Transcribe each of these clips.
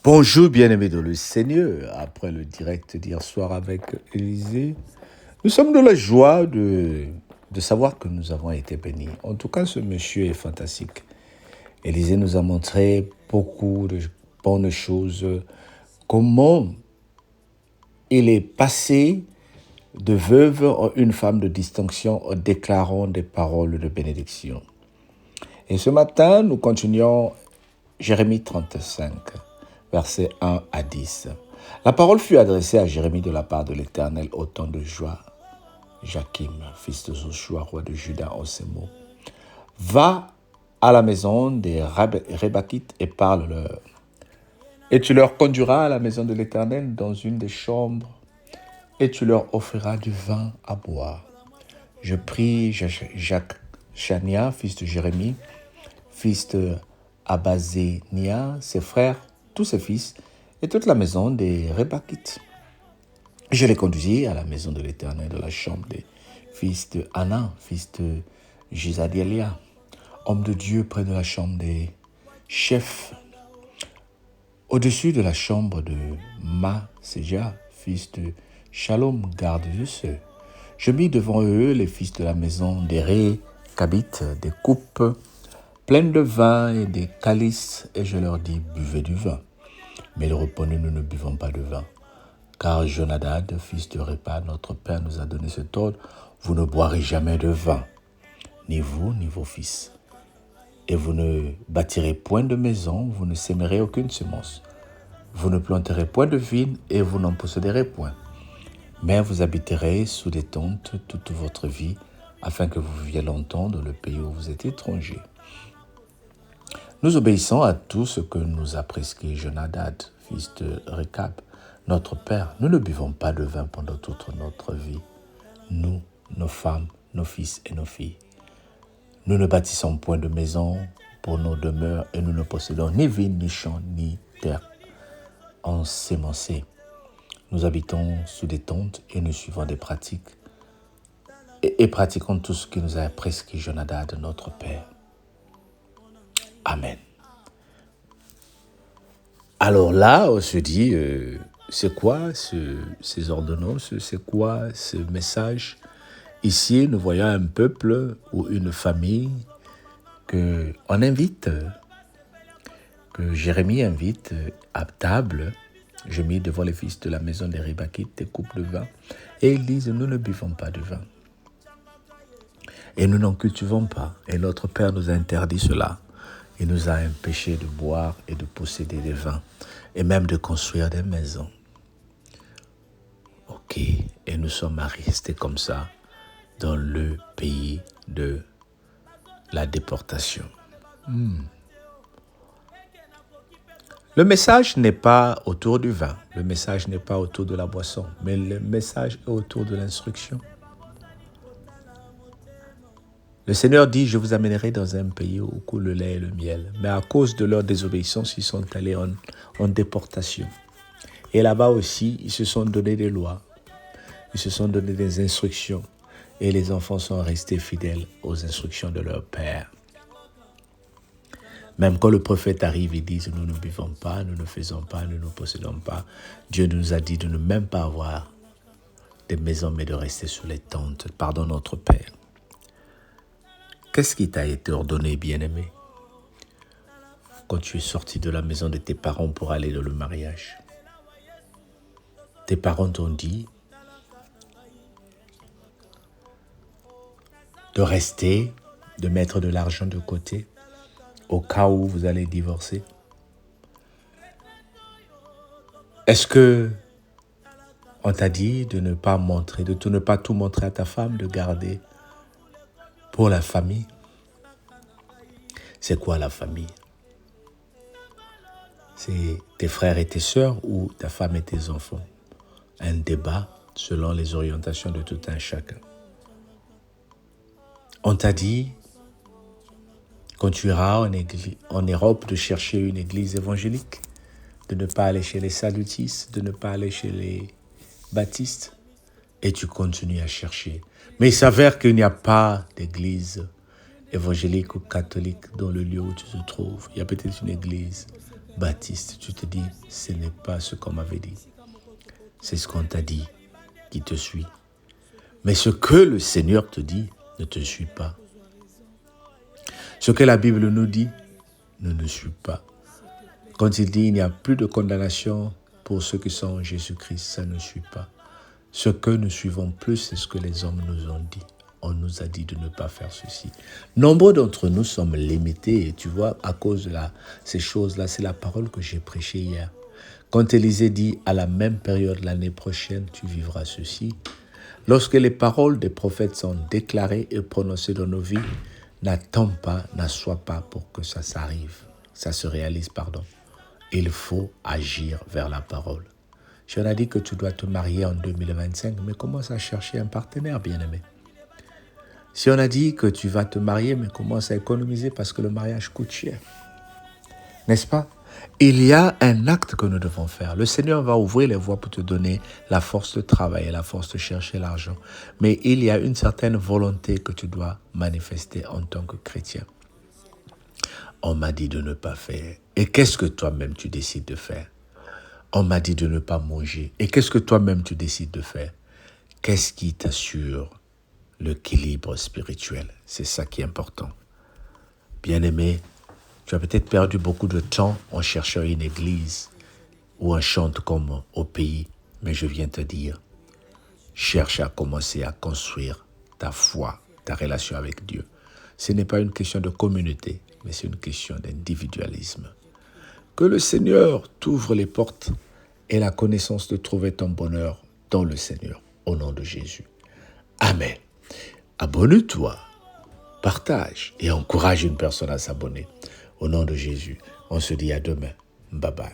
Bonjour bien-aimés dans le Seigneur. Après le direct d'hier soir avec Élisée, nous sommes dans la joie de savoir que nous avons été bénis. En tout cas, ce monsieur est fantastique. Élisée nous a montré beaucoup de bonnes choses, comment il est passé de veuve en une femme de distinction en déclarant des paroles de bénédiction. Et ce matin, nous continuons Jérémie 35. Versets 1 à 10. La parole fut adressée à Jérémie de la part de l'Éternel au temps de Joas, Jakim, fils de Joshua, roi de Juda, en ces mots. Va à la maison des Rébakites et parle-leur. Et tu leur conduiras à la maison de l'Éternel dans une des chambres, et tu leur offriras du vin à boire. Je pris Chania, fils de Jérémie, fils de Abazénia, ses frères, tous ses fils, et toute la maison des Rébakites. Je les conduisis à la maison de l'Éternel, de la chambre des fils de Hanan, fils de Gisadiélia, homme de Dieu près de la chambre des chefs, au-dessus de la chambre de Maséja, fils de Shalom, garde de ceux. Je mis devant eux les fils de la maison des Récabites, des coupes pleines de vin et des calices, et je leur dis, buvez du vin. Mais ils répondaient, nous ne buvons pas de vin. Car Jonadab, fils de Répa, notre père, nous a donné cet ordre, vous ne boirez jamais de vin, ni vous, ni vos fils. Et vous ne bâtirez point de maison, vous ne sèmerez aucune semence. Vous ne planterez point de vigne, et vous n'en posséderez point. Mais vous habiterez sous des tentes toute votre vie, afin que vous viviez longtemps dans le pays où vous êtes étrangers. Nous obéissons à tout ce que nous a prescrit Jonadab, fils de Récab, notre père. Nous ne buvons pas de vin pendant toute notre vie. Nous, nos femmes, nos fils et nos filles. Nous ne bâtissons point de maison pour nos demeures et nous ne possédons ni vigne, ni champs, ni terre ensémencée. Nous habitons sous des tentes et nous suivons des pratiques et pratiquons tout ce qui nous a prescrit Jonadab, notre père. Amen. Alors là, on se dit, c'est quoi ces ordonnances, c'est quoi ce message? Ici, nous voyons un peuple ou une famille qu'on invite, que Jérémie invite à table. Je mis devant les fils de la maison des Rébakites des coupes de vin. Et ils disent, nous ne buvons pas de vin. Et nous n'en cultivons pas. Et notre Père nous a interdit cela. Il nous a empêchés de boire et de posséder des vins, et même de construire des maisons. Ok, et nous sommes restés comme ça dans le pays de la déportation. Le message n'est pas autour du vin, le message n'est pas autour de la boisson, mais le message est autour de l'instruction. Le Seigneur dit, je vous amènerai dans un pays où coule le lait et le miel. Mais à cause de leur désobéissance, ils sont allés en déportation. Et là-bas aussi, ils se sont donné des lois. Ils se sont donné des instructions. Et les enfants sont restés fidèles aux instructions de leur père. Même quand le prophète arrive, ils disent, nous ne buvons pas, nous ne faisons pas, nous ne possédons pas. Dieu nous a dit de ne même pas avoir des maisons, mais de rester sur les tentes. Pardon, notre Père. Qu'est-ce qui t'a été ordonné, bien-aimé, quand tu es sorti de la maison de tes parents pour aller dans le mariage? Tes parents t'ont dit de rester, de mettre de l'argent de côté au cas où vous allez divorcer. Est-ce que on t'a dit de ne pas montrer, de ne pas tout montrer à ta femme, de garder pour la famille? C'est quoi la famille? C'est tes frères et tes sœurs ou ta femme et tes enfants? Un débat selon les orientations de tout un chacun. On t'a dit, quand tu iras en Europe, de chercher une église évangélique, de ne pas aller chez les salutistes, de ne pas aller chez les baptistes, et tu continues à chercher. Mais il s'avère qu'il n'y a pas d'église évangélique ou catholique dans le lieu où tu te trouves. Il y a peut-être une église Baptiste, tu te dis, ce n'est pas ce qu'on m'avait dit. C'est ce qu'on t'a dit qui te suit. Mais ce que le Seigneur te dit ne te suit pas. Ce que la Bible nous dit ne nous suit pas. Quand il dit il n'y a plus de condamnation pour ceux qui sont en Jésus-Christ, ça ne suit pas. Ce que nous suivons plus, c'est ce que les hommes nous ont dit. On nous a dit de ne pas faire ceci. Nombreux d'entre nous sommes limités, et tu vois, à cause de ces choses-là, c'est la parole que j'ai prêchée hier. Quand Élisée dit, à la même période l'année prochaine, tu vivras ceci. Lorsque les paroles des prophètes sont déclarées et prononcées dans nos vies, n'attends pas, n'assois pas pour que ça s'arrive. Ça se réalise, pardon. Il faut agir vers la parole. Je t'ai dit que tu dois te marier en 2025, mais commence à chercher un partenaire, bien-aimé. Si on a dit que tu vas te marier, mais commence à économiser parce que le mariage coûte cher. N'est-ce pas? Il y a un acte que nous devons faire. Le Seigneur va ouvrir les voies pour te donner la force de travailler, la force de chercher l'argent. Mais il y a une certaine volonté que tu dois manifester en tant que chrétien. On m'a dit de ne pas faire. Et qu'est-ce que toi-même tu décides de faire? On m'a dit de ne pas manger. Et qu'est-ce que toi-même tu décides de faire? Qu'est-ce qui t'assure l'équilibre spirituel? C'est ça qui est important. Bien-aimé, tu as peut-être perdu beaucoup de temps en cherchant une église où on chante comme au pays. Mais je viens te dire, cherche à commencer à construire ta foi, ta relation avec Dieu. Ce n'est pas une question de communauté, mais c'est une question d'individualisme. Que le Seigneur t'ouvre les portes et la connaissance de trouver ton bonheur dans le Seigneur, au nom de Jésus. Amen. Abonne-toi, partage et encourage une personne à s'abonner. Au nom de Jésus, on se dit à demain. Bye bye.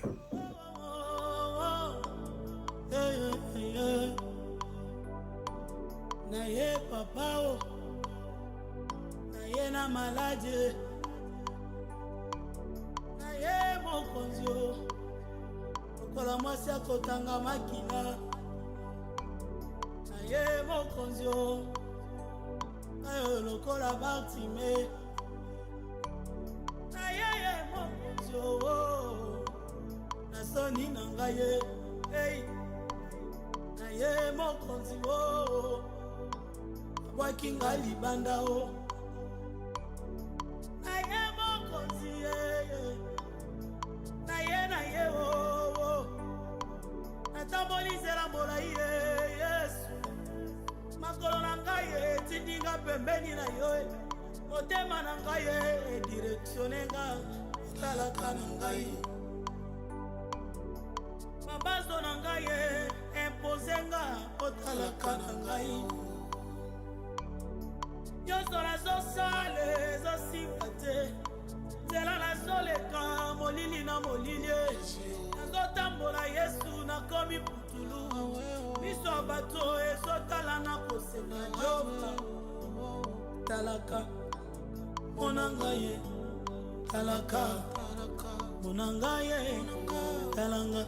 Kola mwasi akotanga makila na ye mokonzio ayo lokola Bartime na ye mokonzio na soni na ngai hey na ye mokonzio abwaki ngai libanda o na ye mokonzio na ye o natambolizela molai Yesu makolo na ngai etindinga pembeni na yo motema na ngai edirektionenga otalaka na ngai mabazo na ngai imposenga otalaka na ngai nyonso nazosala ezosimba te nzela nazoleka molili na molili nazotambola Yesu nakomi putulu miso bato ezotala na kosenga joba talaka monanga ye talaka monanga ye talanga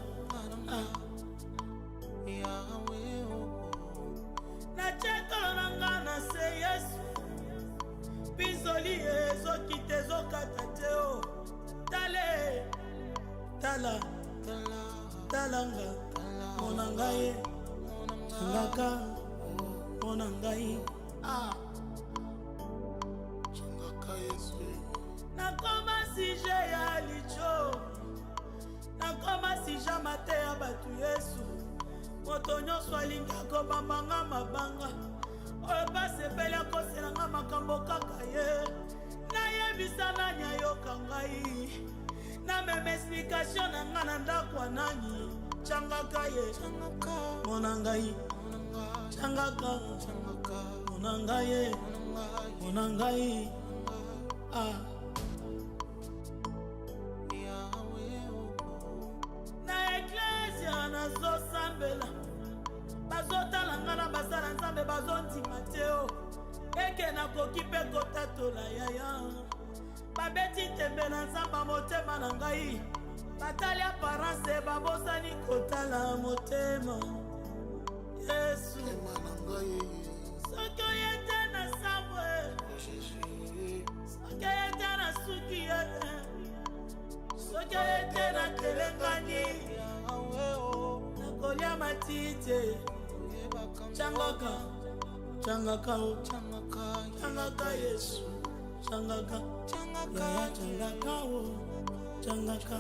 na chekolo nanga na se Yesu bizoli ezokite ezokata te o tale tala talanga monanga ye talaka monanga ye changaka Yesu nakoma sije ya licho nakoma sija mate ya batu Yesu moto nyonso alingi akobambanga mabanga oyo basepeli akoselanga makambo kaka ye nayebisa nani ayoka ngai na meme explication na nga na ndako ya nani changaka ye monanga ye changaka monanga ye monanga ye na eklesia nazosambela bazotala nga na basala nzambe bazondima te o eke nakoki mpe kotatola yaya babeti tembe na nzamba motema na ngai batali aparance babosani kotala motema Yesu soki oyete na sambwe soki oyete na suki soki ete natelengani nakolia matite changaka changaka changaka Yesu changaka changaka changaka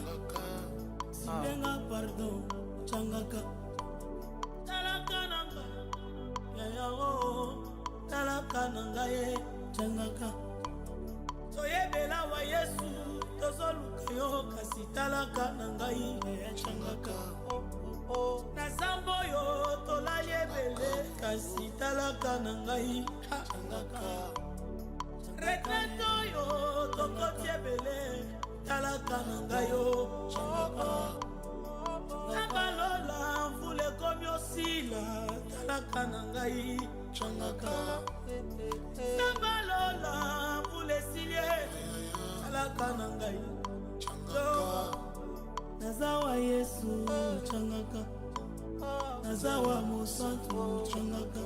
silenga pardon changaka talaka nanga yaya talaka nanga ye changaka toyebela wa Yesu tozoluka yo kasi talaka nangai ya changaka nazambo yo tolali ebele kasi talaka nangai changaka retreto yo tokoti ebele talaka nangai yo changaka nabalola mvula ekomi osila talaka nangai changaka nabalola mvula esilie talaka nangai nazawa Yesu changaka nazawa mosantu changaka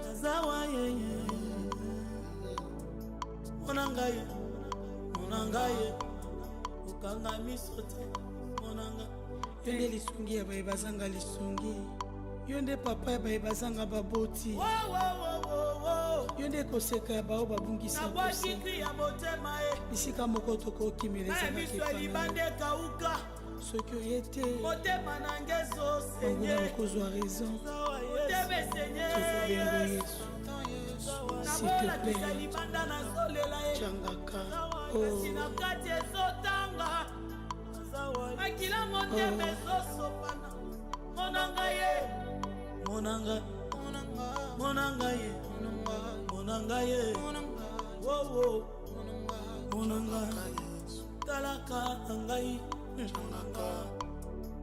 nazawa yeye monangaye ukanga misote monanga yonde lisungi ya baye bazanga lisungi yonde papa ya baye bazanga baboti yonde koseka ya bao babungisa nabwakikri ya motema bisika moko tokokimelezalibande kauka soki oye te motema nange ezosenye okozwa raison motema esenye Yesu nabolakisa libanda nazolela changaka kasi na kati ezotanga makila motema ezosopana monanga ye monanga ye monanga ye wowo monanga talaka nangai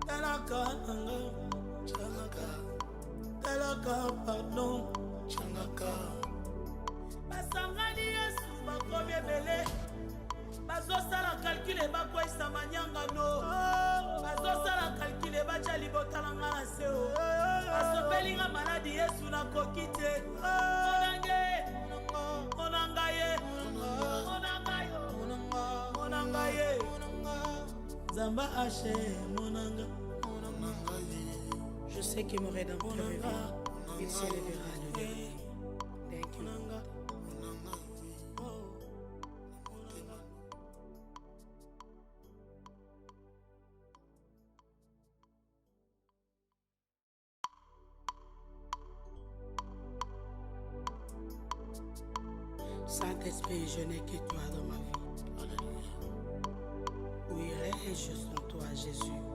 talaka nangai talaka pardon basangani Yesu bakomi ebele bazosala kalkule bakwesa manyangano bazosala kalkule batya libotalanga na se basopelinga maladi Yesu nakoki te monanga ye Zamba Haché monanga je sais que mon rédempteur revient il s'élèvera le dernier. Thank you. Saint-Esprit, je n'ai que toi dans ma vie. Où irai-je sans toi, Jésus?